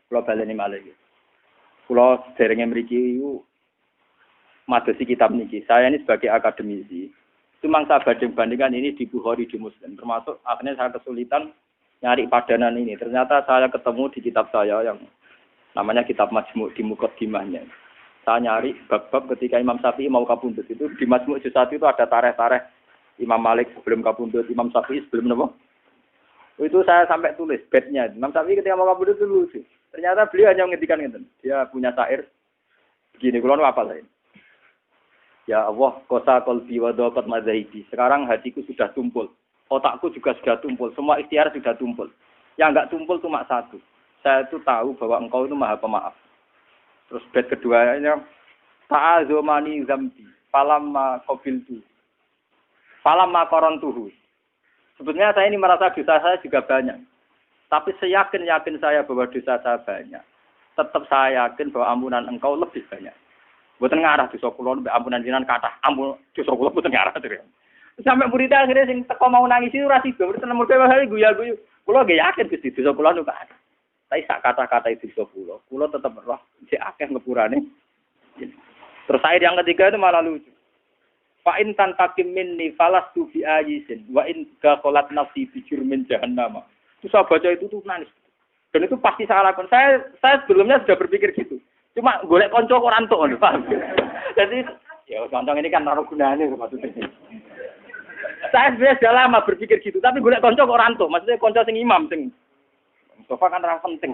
Kula baleni malih iki. Kula derenge mriki iku madosi kitab niki. Saya ini sebagai akademisi. Cuma saya banding-bandingkan ini di Bukhari di Muslim. Termasuk akhirnya saya kesulitan nyari padanan ini. Ternyata saya ketemu di kitab saya yang namanya kitab Majmu' di Muqaddimahnya. Saya nyari bab-bab ketika Imam Syafi'i mau kapundhut itu di Majmu' juz 1 itu ada tarikh-tarikh Imam Malik sebelum kapundhut, Imam Syafi'i sebelum napa? Itu saya sampai tulis bednya. Imam Syafi'i ketika mau kapundhut itu lucu. Ternyata beliau hanya menghentikan ngeten. Dia punya syair begini, kula nu hafal saya. Ya Allah, kosa qalbi wa daqat madzahibi. Sekarang hatiku sudah tumpul. Otakku juga sudah tumpul. Semua ikhtiar sudah tumpul. Yang enggak tumpul cuma satu. Saya itu tahu bahwa engkau itu Maha Pemaaf. Terus bait keduanya ta'azumani zambi falamma qabiltu. Falamma qarantuhu. Sebetulnya saya ini merasa dosa saya juga banyak. Tapi seyakin-yakin saya bahwa dosa saya banyak. Tetap saya yakin bahwa ampunan engkau lebih banyak. Mboten ngarah dosa kula mbek ampunan jenengan kathah. Ampun dosa kula mboten ngarah terus. Sampai muridnya akhirnya sing teko mau nangis itu ra sida. Murid nomor 2 hari guyu-guyu. Kula nggih yakin Gusti dosa kula nu kathah. Tapi sak kata-kata itu dosa kula tetep roh sik akeh ngepurane. Terus ayat yang ketiga itu malah lucu. Fa in tantakim minni falastu bi ayisin wa in gaqalat nafsi bi jurmin jahannam. Terus saya baca itu tuh nangis. Dan itu pasti saya lakukan. Saya sebelumnya sudah berpikir gitu. Cuma golek kanca kok ora entuk ngono, paham. Jadi ya kanca ini kan ora gunane maksudnya. Saya sebenarnya sudah lama berpikir gitu, tapi golek kanca kok ora entuk. Maksudnya kanca sing imam sing sofa kan ora penting.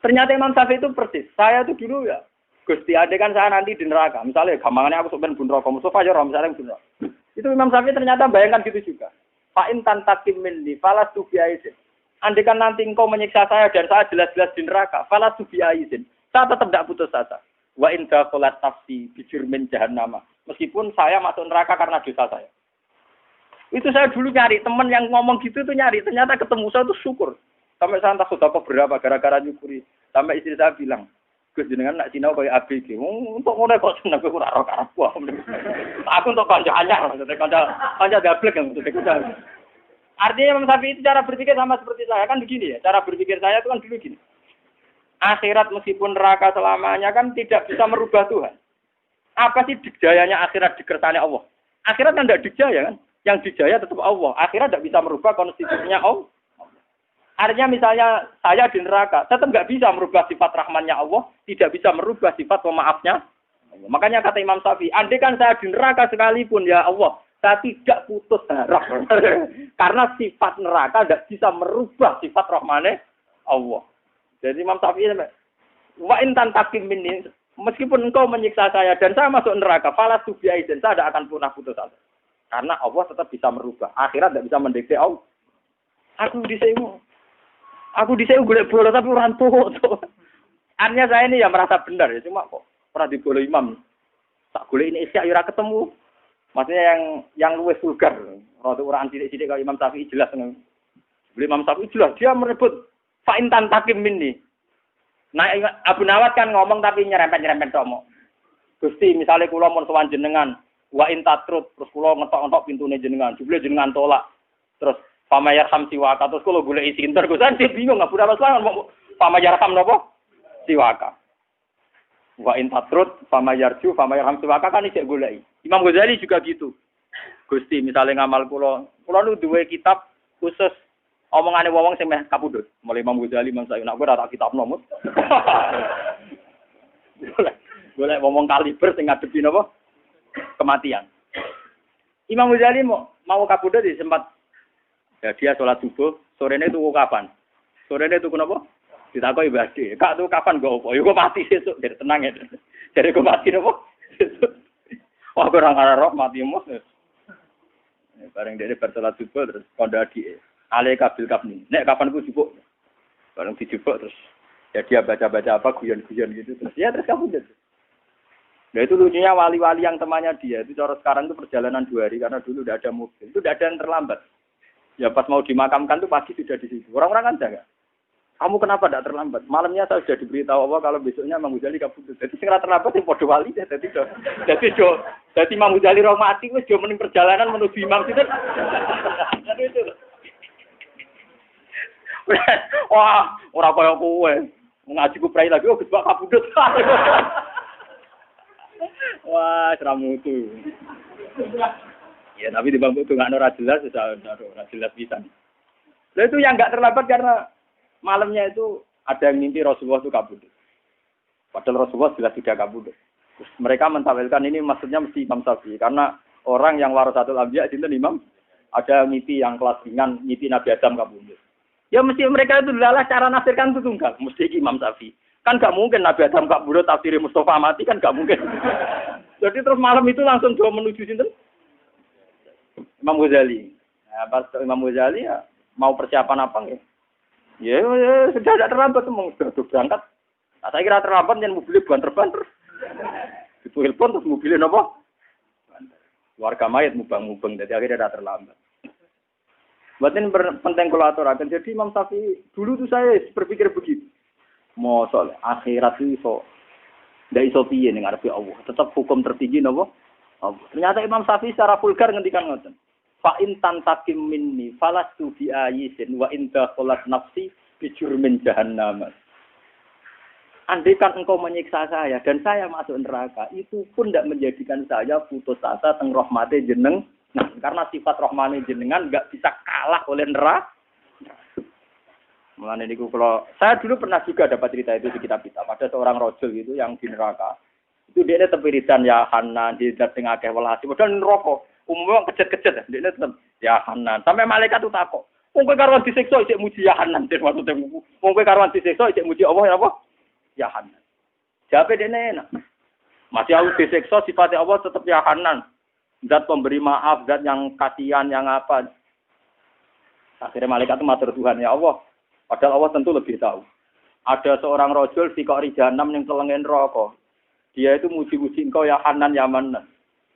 Ternyata Imam Syafi'i itu persis. Saya tuh dulu ya Gusti, ade kan saya nanti di neraka. Misalnya gampangannya aku sok ben neraka, Mustafa aja ora misalnya di neraka. Itu Imam Syafi'i ternyata bayangkan gitu juga. Fa in tantakim minni falastu bi aizin. Andaikan nanti engkau menyiksa saya dan saya jelas-jelas di neraka, falastu bi aizin. Saya tetap tidak putus asa. Wa in daqalat nafsi bi jurmin jahannam. Meskipun saya masuk neraka karena dosa saya. Itu saya dulu nyari teman yang ngomong gitu tuh nyari, ternyata ketemu saya tuh syukur. Sampai saya entah sudah berapa gara-gara nyukuri. Sampai istri saya bilang, Gus jenengan nak sinau kaya ABG. Untuk ngono kok seneng kowe ora karo aku. Aku untuk kanca anyar, maksudnya kanca gablek yang maksudnya. Artinya Imam Syafi'i itu cara berpikir sama seperti saya kan begini ya. Cara berpikir saya itu kan dulu gini. Akhirat meskipun neraka selamanya kan tidak bisa merubah Tuhan. Apa sih dijayanya akhirat dikersane Allah? Akhirat kan tidak dijaya kan? Yang dijaya tetap Allah. Akhirat tidak bisa merubah konstitusinya Allah. Artinya misalnya saya di neraka, tetap nggak bisa merubah sifat rahmannya Allah, tidak bisa merubah sifat pemaafnya. Makanya kata Imam Syafi'i, andai kan saya di neraka sekalipun ya Allah, saya tidak putus harap. Karena sifat neraka tidak bisa merubah sifat rahmannya Allah. Jadi Imam Syafi'i, wa in tantakim minni, meskipun engkau menyiksa saya dan saya masuk neraka, falastu bi aizin, saya tidak akan pernah putus asa. Karena Allah tetap bisa merubah. Akhirat tidak bisa mendikte Allah. Aku diseu golek bola tapi ora entuk. Artinya saya ini ya merasa benar ya, cuma kok pernah di bola imam. Tak golek ini isya ora ketemu. Maksudnya yang luwes vulgar. Rada ora sithik-sithik kalau Imam Syafi'i jelas. Beli Imam Syafi'i jelas dia merebut fa in tantakim minni. Nah Abu Nawad kan ngomong tapi nyerempet-nyerempet tomo. Gusti misalnya kula mun sowan jenengan wa in tatrut terus kula ngetok-ngetok pintune jenengan, jebule jenengan tolak. Terus pamayar ham siwaka terus kalau boleh isi inter gue dia bingung nggak pura apa mau pamayar ham nopo siwaka wa intatrut pamayar ham siwaka kan isi gulai. Imam Ghazali juga gitu. Gusti misalnya ngamal pulau nu dua kitab khusus omongane wong sing meh kapundhut. Mulai Imam Ghazali Imam Syafi'i nak gue rata kitab nomor. Boleh ngomong kaliber sing ngadepi napa kematian. Imam Ghazali mau kapundhut di sempat. Ya dia sholat subuh, sorenya tuku kapan? Sorenya tuku apa? Ditakoki Mbah Ade, "Kak tuku kapan go opo?" Ya kok mati sesuk, jadi tenang ya. Jadi kok mati napa? Sesuk. Wah, ora ngarep mati mos. Bareng dia bersolat subuh terus kondo adike. Ale kabil kafni. Nek kapan ku jupuk? Bareng dijupuk terus ya dia baca-baca apa guyon-guyon gitu terus ya terus kamu gitu. Nah itu lucunya wali-wali yang temannya dia itu cara sekarang itu perjalanan 2 hari karena dulu udah ada mobil. Itu udah ada yang terlambat. Ya pas mau dimakamkan tuh pagi sudah di situ. Orang-orang kan jaga. Kamu kenapa tidak terlambat? Malamnya saya sudah diberitahu Allah kalau besoknya Imam Ghazali kabudut. Jadi segera terlambat yang podo wali ya. Jadi Imam Ghazali roh mati wis jo mending perjalanan menuju imam itu. Itu. Wah, ora kaya kowe. Ngaji ku prai lagi, Gus Bak kabudut. Wah, seramutu. Ya, tapi di bangku itu nggak ora jelas, ora jelas bisa. Nah, itu yang nggak terlambat karena malamnya itu ada yang mimpi Rasulullah itu kabudut. Padahal Rasulullah jelas tidak kabudut. Terus mereka mentawilkan ini maksudnya mesti Imam Syafi'i karena orang yang warasatul anbiya itu imam ada mimpi yang kelas ringan, mimpi Nabi Adam kabudut. Ya mesti mereka itu adalah cara nafsirkan itu tunggal, mesti Imam Syafi'i. Kan nggak mungkin Nabi Adam kabudut tafsir Mustafa mati kan nggak mungkin. Jadi terus malam itu langsung coba menuju sinten? Imam Ghazali. Nah, pas Imam Ghazali ya mau persiapan apa nggih? Ya, sudah tidak terlambat mau sudah berangkat. Nah, saya kira terlambat yang mobilnya banter-banter. Itu telepon terus mobilnya napa? Warga mayat mubang-mubang jadi akhirnya tidak terlambat. Buatin penting kolaborakan. Jadi Imam Syafi'i dulu tuh saya berpikir begitu. Mosok akhirat itu iso ndak iso piye ning ngarepe Allah. Tetap hukum tertinggi napa? Allah. Ternyata Imam Syafi'i secara vulgar ngendikan ngoten. Fa in tantakim minni falastu bi ayisin wa in dakhalat nafsi bi jurmin jahannam. Andaikan engkau menyiksa saya dan saya masuk neraka, itu pun tidak menjadikan saya putus asa teng rahmate jeneng. Nah, karena sifat rahmane jenengan enggak bisa kalah oleh neraka. Mulane niku kalau saya dulu pernah juga dapat cerita itu di kitab-kitab. Ada seorang rajul gitu yang di neraka. Itu dia tepiridan ya Hanan di dateng akeh welasi. Padahal neraka umumnya kejet-kejet dia tetep ya Hanan. Sampai malaikat itu takok. Wong kowe karuan disiksa isih muji ya Hanan den maksudnya. Wong kowe karuan disiksa isih muji Allah ya apa? Ya Hanan. Jawabnya dia enak. Masih aku disiksa sifatnya Allah tetap ya Hanan. Zat pemberi maaf, zat yang kasihan, yang apa. Akhirnya malaikat itu matur Tuhan, ya Allah. Padahal Allah tentu lebih tahu. Ada seorang rajul di Qori Jahanam yang telengen rokok. Dia itu muji-muji engkau ya Hanan, ya Manan.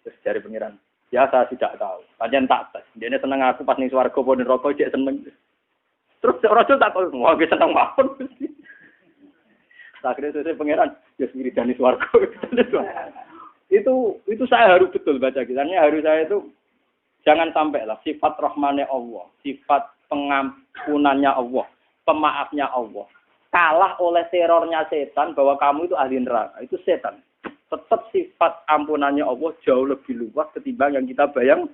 Terus dari pengiran. Ya saya tidak tahu. Panjang tak tes. Dia ini seneng aku pas ning swarga pun rokok, dia seneng. Terus rajul tak tahu, wah dia seneng banget. Akhirnya saya pangeran, ya wiridani swarga. Itu saya harus betul baca kisahnya. Harus saya itu jangan sampai lah sifat rahmane Allah, sifat pengampunannya Allah, pemaafnya Allah kalah oleh terornya setan bahwa kamu itu ahli neraka. Itu setan. Tetap sifat ampunannya Allah jauh lebih luas ketimbang yang kita bayang.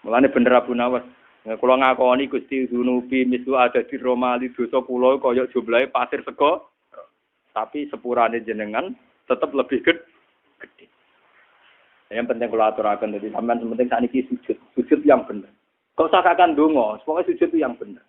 Mulane bener Abu Nawas. Kula ngakoni Gusti Dunubi misu ada di Romali dosa kula kaya jumlahe pasir sego. Tapi sepurane jenengan tetap lebih gede. Yang penting kula aturaken dadi sampean penting sakniki sujud yang bener. Kok usah kakan donga, pokoknya sujud itu yang bener.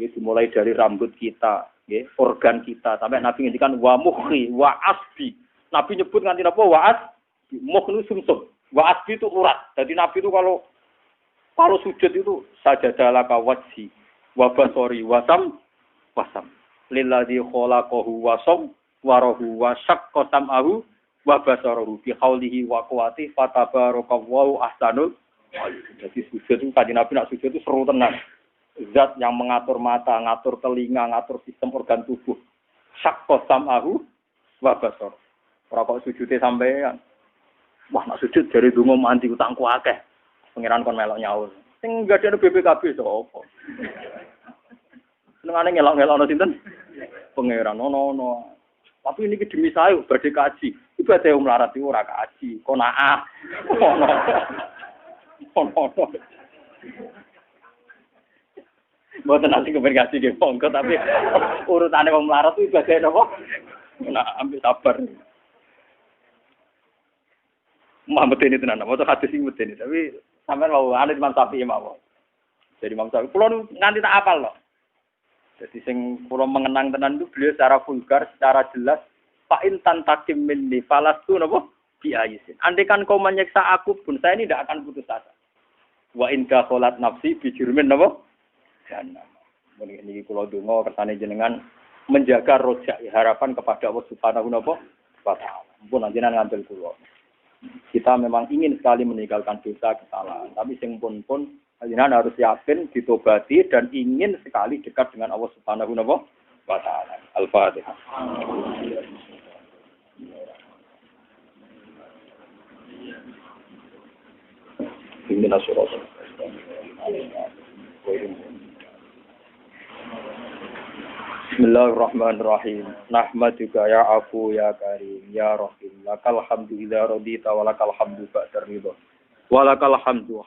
Itu dimulai dari rambut kita, nggih, organ kita sampai Nabi ngendikan wa mukhi wa asbi. Nabi nyebut nganti napa wa asbi, mukh itu sumsum. Wa asbi itu urat. Jadi Nabi itu kalau sujud itu sajadah ka wajhi wa basori wasam lillazi khalaqahu wasam warahu wa syaqqa sam'ahu wa basarahu bi haulihi wa quwwati fatabarakallahu ahsanul. Jadi sujud itu tadi Nabi nak sujud itu seru tenan. Zat yang mengatur mata, ngatur telinga, ngatur sistem organ tubuh. Syaqqa sam'ahu wa basar. Ora kok sujude sampean. Wah nak sujud dari donga mandi utangku akeh. Pengiran kon melok nyaur. Sing gak ada BPKB sapa? Senengane ngelok-ngelokno sinten? Pengiran ono. Tapi ini demi saya badhe kaji. Ibadah melarat itu ora kaji, qanaah. Ono. Mboten nanti kepen kaji nggih monggo tapi urutane wong melarat itu ibadah napa? Nah, ambil sabar. Muhammad ini tenan, mau hadis sing medeni tapi sampean mau ane Imam Syafi'i mawon. Jadi Imam Syafi'i kula nganti tak apal loh. Jadi sing kula mengenang tenan itu beliau secara vulgar, secara jelas fa in tantakim minni falastu napa bi ayisin. Andaikan kau menyiksa aku pun saya ini tidak akan putus asa. Wa in dakhalat nafsi bi jurmin napa? Jannah. Mungkin iki kula donga kersane jenengan menjaga rojak harapan kepada Allah Subhanahu wa taala. Mumpun jenengan ngambil kula. Kita memang ingin sekali meninggalkan dosa kesalahan, tapi sing pun jenengan harus yakin ditobati dan ingin sekali dekat dengan Allah Subhanahu wa taala. Al-Fatihah. Inna surah. Bismillahirrahmanirrahim. Nahmaduka ya afu ya karim ya rahim. Lakal hamdu idza radita wa lakal hamdu ba'da ridha. Wa lakal hamdu